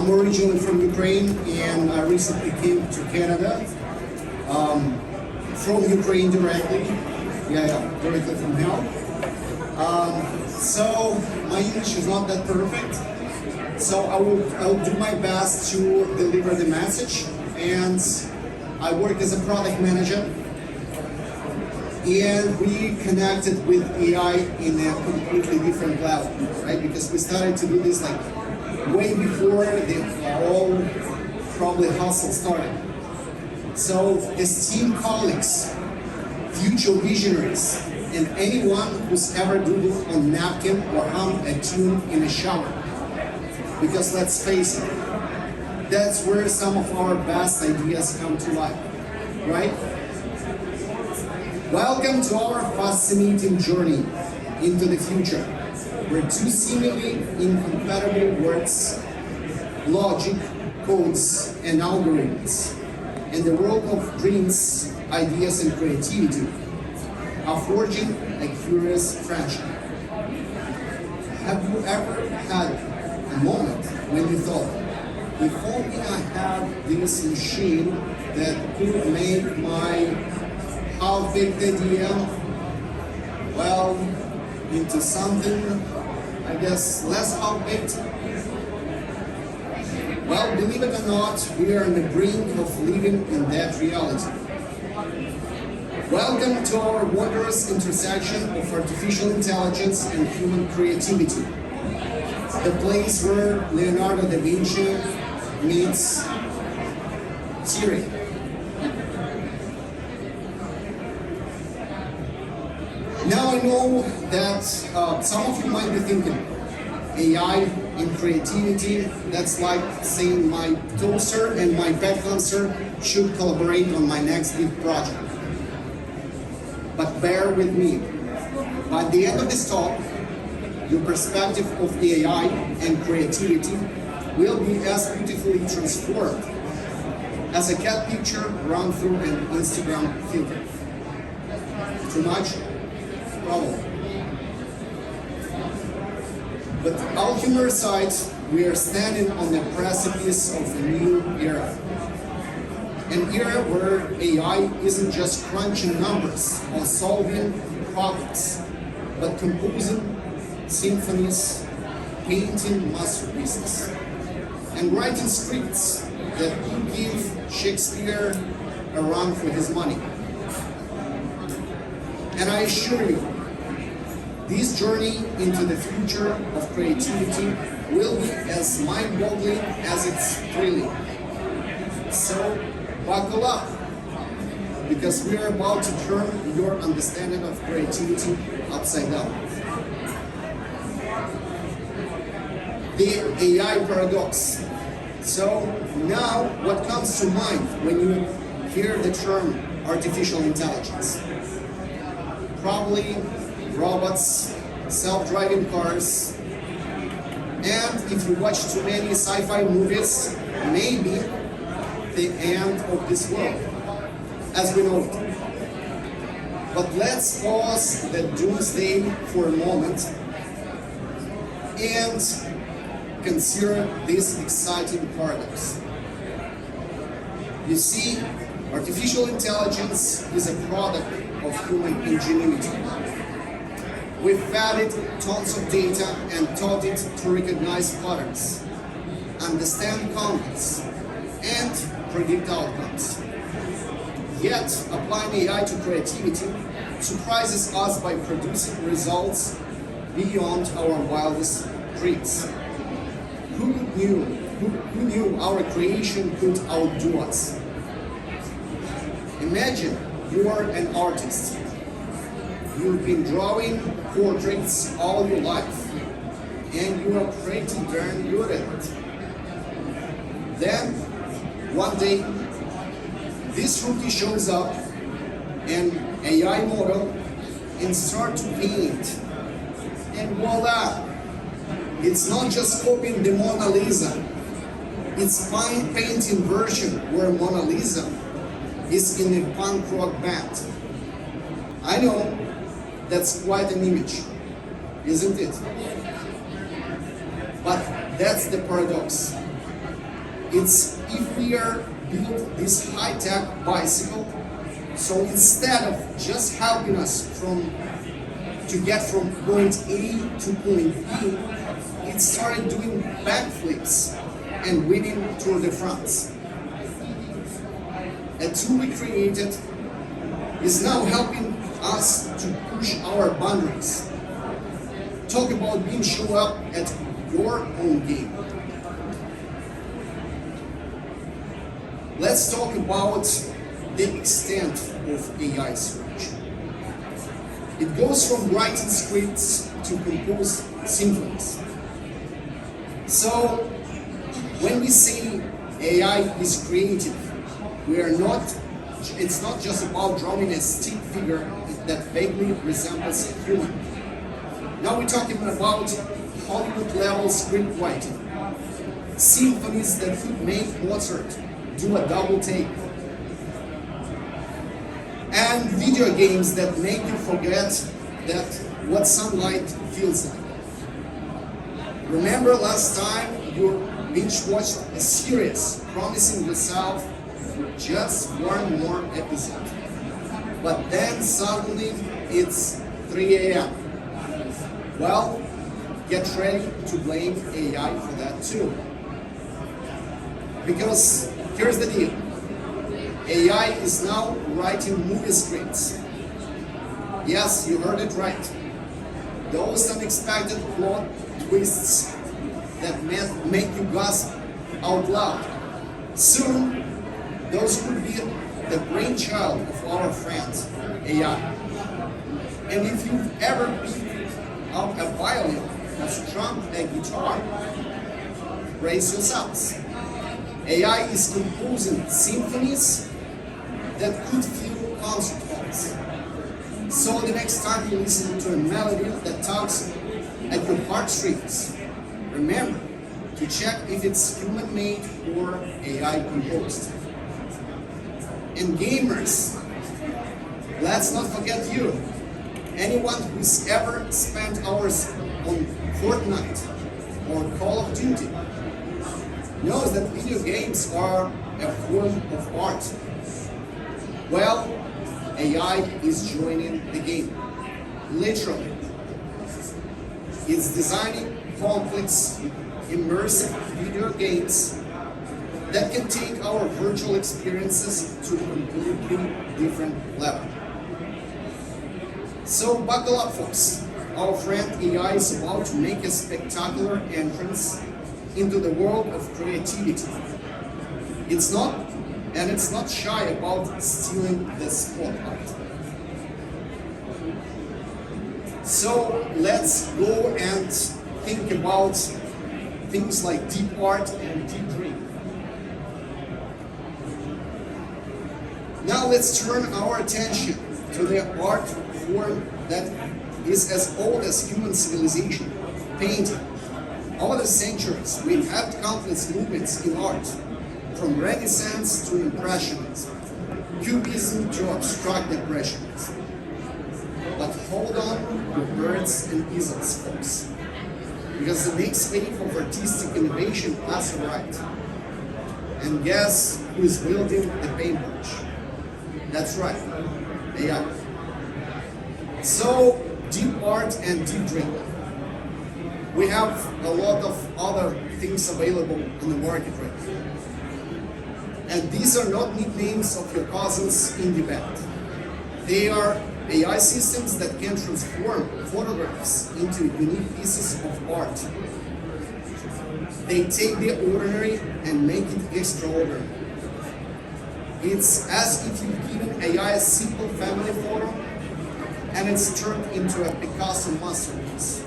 I'm originally from Ukraine and I recently came to Canada from Ukraine directly. Directly from hell. So my English is not that perfect. So I'll do my best to deliver the message. And I work as a product manager. And we connected with AI in a completely different level, right? Because we started to do this like way before the whole probably hustle started. So esteemed colleagues, future visionaries, and anyone who's ever doodled on napkin or hummed a tune in a shower. Because let's face it, that's where some of our best ideas come to life, right? Welcome to our fascinating journey into the future, where two seemingly incompatible words, logic, codes, and algorithms, and the world of dreams, ideas, and creativity are forging a curious friendship. Have you ever had a moment when you thought, if only I had this machine that could make my half-baked idea, well, into something, I guess, less half-baked? Well, believe it or not, we are on the brink of living in that reality. Welcome to our wondrous intersection of artificial intelligence and human creativity. The place where Leonardo da Vinci meets Siri. Now I know that some of you might be thinking, AI in creativity, that's like saying my toaster and my pet hamster should collaborate on my next big project. But bear with me. By the end of this talk, your perspective of AI and creativity will be as beautifully transformed as a cat picture run through an Instagram filter. Too much? Probably. But all humor aside, we are standing on the precipice of a new era. An era where AI isn't just crunching numbers or solving problems, but composing symphonies, painting masterpieces, and writing scripts that would give Shakespeare a run for his money. And I assure you, this journey into the future of creativity will be as mind-boggling as it's thrilling. So, buckle up, because we are about to turn your understanding of creativity upside down. The AI paradox. So now, what comes to mind when you hear the term artificial intelligence? Probably robots, self-driving cars, and if you watch too many sci-fi movies, maybe the end of this world, as we know it. But let's pause the doomsday for a moment and consider this exciting paradox. You see, artificial intelligence is a product of human ingenuity. We've fed it tons of data and taught it to recognize patterns, understand context, and predict outcomes. Yet, applying AI to creativity surprises us by producing results beyond our wildest dreams. Who knew our creation could outdo us? Imagine you are an artist. You've been drawing portraits all your life, and you are pretty darn good at it. Then, one day, this rookie shows up, an AI model, and starts to paint. And voila! It's not just copying the Mona Lisa. It's fine painting version where Mona Lisa is in a punk rock band. I know, that's quite an image, isn't it? But that's the paradox. It's if we are built this high-tech bicycle, so instead of just helping us to get from point A to point B, it started doing backflips and winning Tour de France. A tool we created is now helping us to push our boundaries. Talk about being show up at your own game. Let's talk about the extent of AI search. It goes from writing scripts to compose symphonies. So, when we say AI is creative, it's not just about drawing a stick figure that vaguely resembles a human. Now we're talking about Hollywood-level script writing, symphonies that could make Mozart do a double take, and video games that make you forget what sunlight feels like. Remember last time you binge watched a series promising yourself just one more episode, but then suddenly it's 3 a.m. Well, get ready to blame AI for that too. Because here's the deal. AI is now writing movie scripts. Yes, you heard it right. Those unexpected plot twists that make you gasp out loud. Soon, those could be the brainchild of our friend, AI. And if you've ever picked up a violin or strummed a guitar, brace yourselves. AI is composing symphonies that could fill concert halls. So the next time you listen to a melody that tugs at your heartstrings, remember to check if it's human-made or AI composed. And gamers, let's not forget you. Anyone who's ever spent hours on Fortnite or Call of Duty knows that video games are a form of art. Well, AI is joining the game, literally. It's designing complex, immersive video games that can take our virtual experiences to a completely different level. So buckle up, folks. Our friend AI is about to make a spectacular entrance into the world of creativity. It's not shy about stealing the spotlight. So let's go and think about things like deep art and deep dream. Now let's turn our attention to the art form that is as old as human civilization, painting. Over the centuries, we've had countless movements in art, from Renaissance to Impressionism, Cubism to abstract Impressionism. But hold on your birds and easels, folks, because the next wave of artistic innovation has arrived. And guess who is wielding the paintbrush? That's right, AI. So, deep art and deep dream. We have a lot of other things available in the market right now. And these are not nicknames of your cousins in the band. They are AI systems that can transform photographs into unique pieces of art. They take the ordinary and make it extraordinary. It's as if you've given AI a simple family photo and it's turned into a Picasso masterpiece.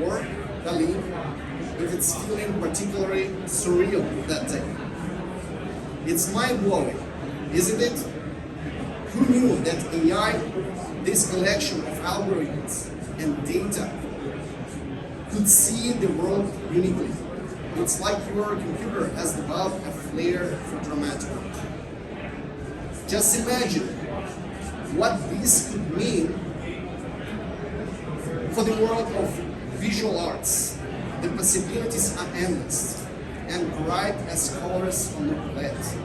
Or Dali, if it's feeling particularly surreal that day. It's mind-blowing, isn't it? Who knew that AI, this collection of algorithms and data, could see the world uniquely? It's like your computer has developed a flair for dramatic art. Just imagine what this could mean for the world of visual arts. The possibilities are endless. and bright as colors on a plate.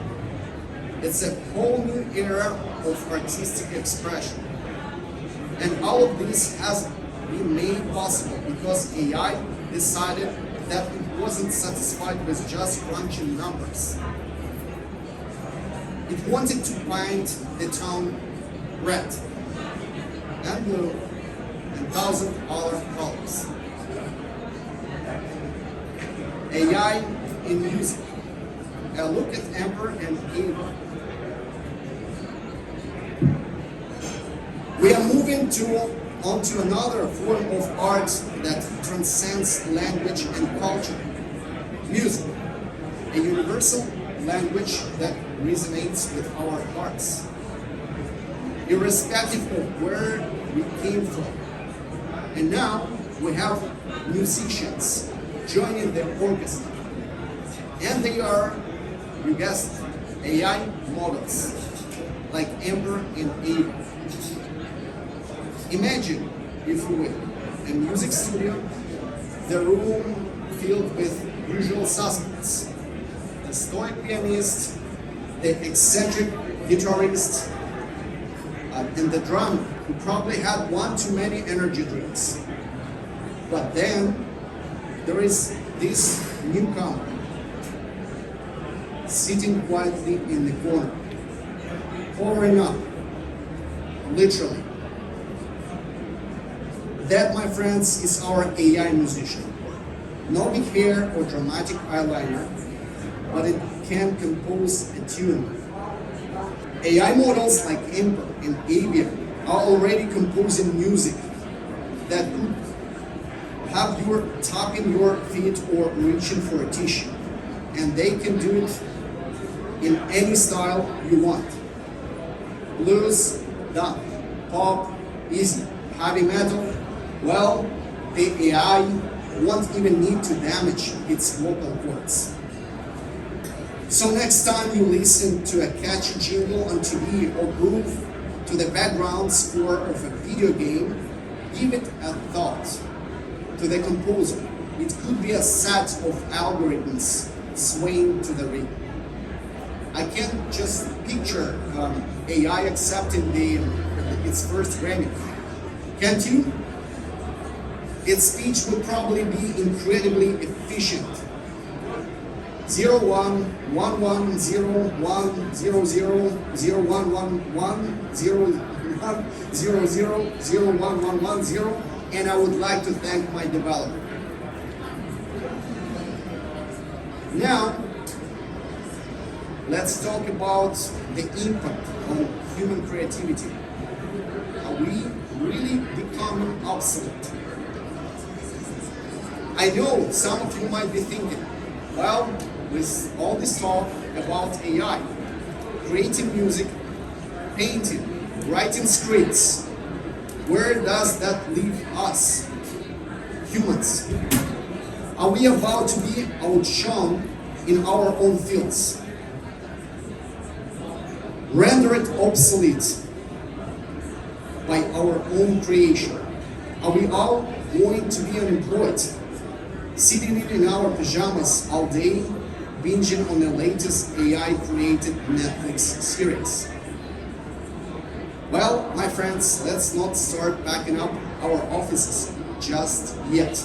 It's a whole new era of artistic expression. And all of this has been made possible because AI decided that it wasn't satisfied with just crunching numbers. It wanted to paint the town red and blue and 1,000 other colors. AI in music. A look at Amber and Ava. We are moving onto another form of art that transcends language and culture. Music, a universal language that resonates with our hearts, irrespective of where we came from. And now we have musicians joining the orchestra. And they are, you guessed, AI models, like Amber and Ava. Imagine, if you will, a music studio, the room filled with usual suspects. The stoic pianist, the eccentric guitarist, and the drummer, who probably had one too many energy drinks. But then, there is this newcomer, sitting quietly in the corner, pouring up, literally. That, my friends, is our AI musician. No big hair or dramatic eyeliner, but it can compose a tune. AI models like Amber and Ava are already composing music that could have you tapping your feet or reaching for a tissue. And they can do it in any style you want. Blues, done. Pop, easy. Heavy metal, well, the AI won't even need to damage its vocal cords. So next time you listen to a catchy jingle on TV or groove to the background score of a video game, give it a thought. To the composer, it could be a set of algorithms swaying to the rhythm. I can just picture AI accepting its first Grammy. Can't you? Its speech would probably be incredibly efficient. 01110100011100011110, and I would like to thank my developer. Now, let's talk about the impact on human creativity. Are we really becoming obsolete? I know some of you might be thinking, well, with all this talk about AI, creating music, painting, writing scripts, where does that leave us, humans? Are we about to be outshone in our own fields? Rendered obsolete by our own creation? Are we all going to be unemployed? Sitting in our pajamas all day, binging on the latest AI-created Netflix series. Well, my friends, let's not start backing up our offices just yet.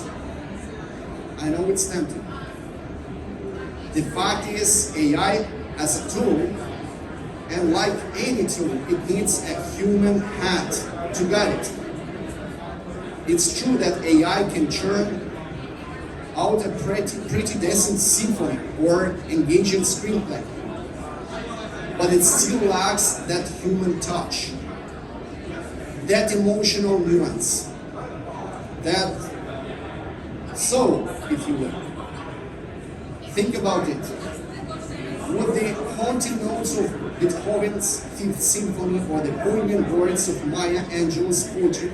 I know it's tempting. The fact is, AI as a tool, and like any tool, it needs a human hand to guide it. It's true that AI can churn out a pretty decent symphony or engaging screenplay, but it still lacks that human touch, that emotional nuance, that soul, if you will. Think about it. Would the haunting notes of Beethoven's Fifth Symphony or the poignant words of Maya Angelou's poetry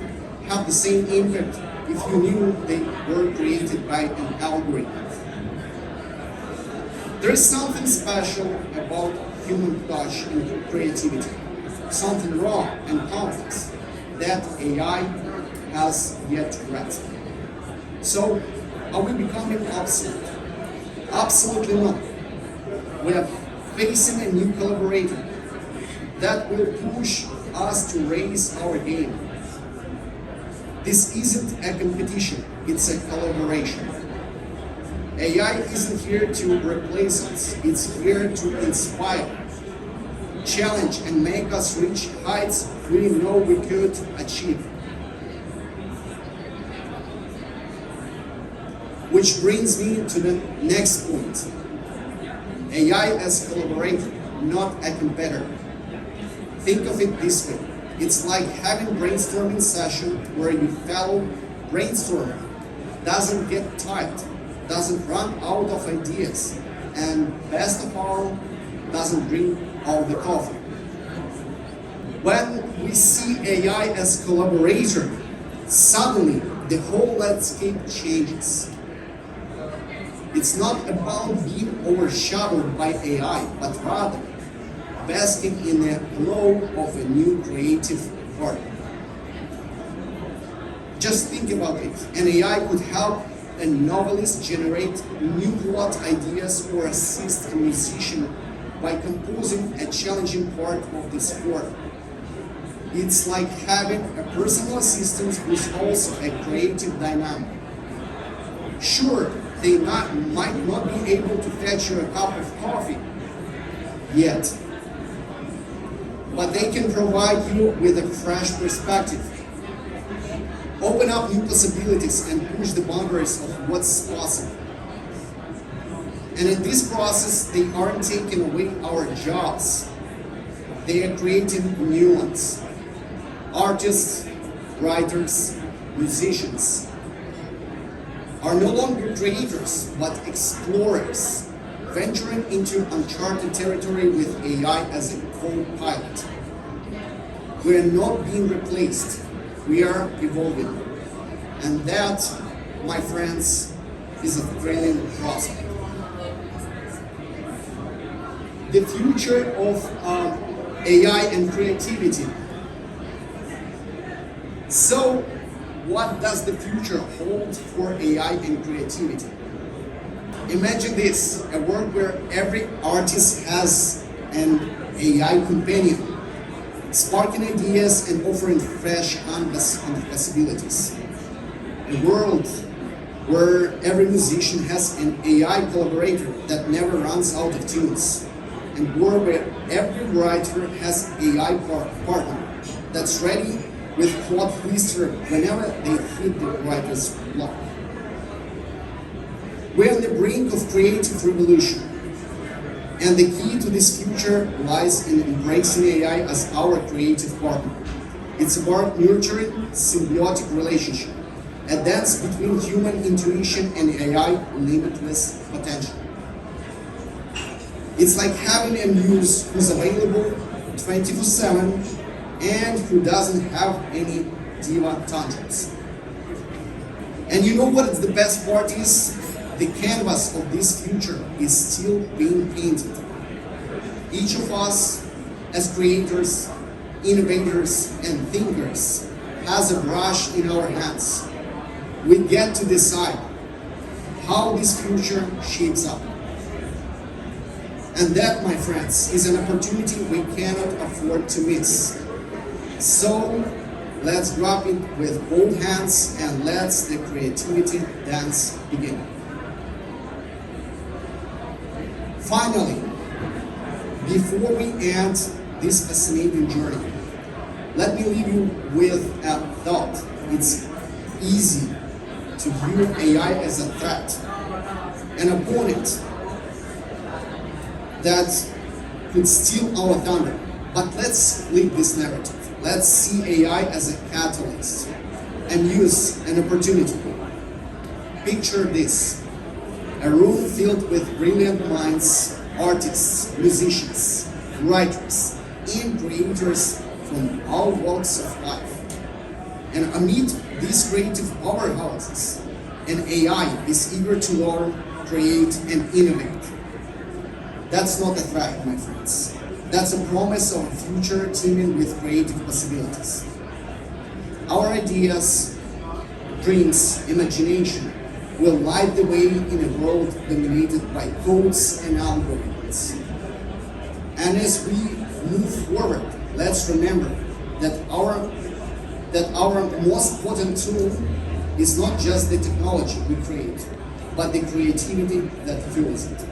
have the same impact if you knew they were created by an algorithm? There is something special about human touch and creativity, something raw and complex that AI has yet to grasp. So, are we becoming obsolete? Absolutely not. We are facing a new collaborator that will push us to raise our game. This isn't a competition, it's a collaboration. AI isn't here to replace us, it's here to inspire, challenge, and make us reach heights we didn't know we could achieve. Which brings me to the next point. AI as collaborator, not a competitor. Think of it this way. It's like having a brainstorming session where your fellow brainstormer doesn't get tired, doesn't run out of ideas, and best of all, doesn't drink all the coffee. When we see AI as collaborator, suddenly the whole landscape changes. It's not about being overshadowed by AI, but rather basking in the glow of a new creative work. Just think about it. An AI could help a novelist generate new plot ideas or assist a musician by composing a challenging part of the score. It's like having a personal assistant who's also a creative dynamic. Sure, they might not be able to fetch you a cup of coffee yet, but they can provide you with a fresh perspective, open up new possibilities, and push the boundaries of what's possible. And in this process, they aren't taking away our jobs. They are creating new ones. Artists, writers, musicians are no longer creators, but explorers, venturing into uncharted territory with AI as a co-pilot. We are not being replaced, we are evolving. And that, my friends, is a thrilling prospect. The future of AI and creativity. So, what does the future hold for AI and creativity? Imagine this, a world where every artist has an AI companion, sparking ideas and offering fresh canvas and possibilities. A world where every musician has an AI collaborator that never runs out of tunes. And a world where every writer has AI partner that's ready with plot twister whenever they hit the writer's block. We're on the brink of creative revolution, and the key to this future lies in embracing AI as our creative partner. It's about nurturing symbiotic relationship, a dance between human intuition and AI limitless potential. It's like having a muse who's available 24/7 and who doesn't have any diva tantrums. And you know what the best part is? The canvas of this future is still being painted. Each of us, as creators, innovators, and thinkers, has a brush in our hands. We get to decide how this future shapes up. And that, my friends, is an opportunity we cannot afford to miss. So, let's grab it with both hands and let's the creativity dance begin. Finally, before we end this fascinating journey, let me leave you with a thought. It's easy to view AI as a threat, an opponent that could steal our thunder. But let's flip this narrative. Let's see AI as a catalyst and use an opportunity. Picture this. A room filled with brilliant minds, artists, musicians, writers, and creators from all walks of life. And amid these creative powerhouses, an AI is eager to learn, create, and innovate. That's not a threat, my friends. That's a promise of a future teeming with creative possibilities. Our ideas, dreams, imagination, will light the way in a world dominated by codes and algorithms. And as we move forward, let's remember that our most potent tool is not just the technology we create, but the creativity that fuels it.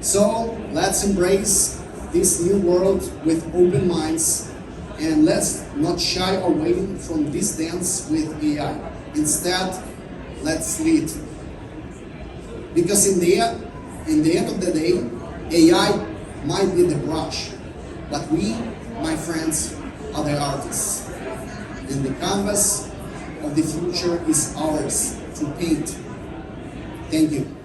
So let's embrace this new world with open minds, and let's not shy away from this dance with AI. Instead, let's lead. Because in the end of the day, AI might be the brush, but we, my friends, are the artists. And the canvas of the future is ours to paint. Thank you.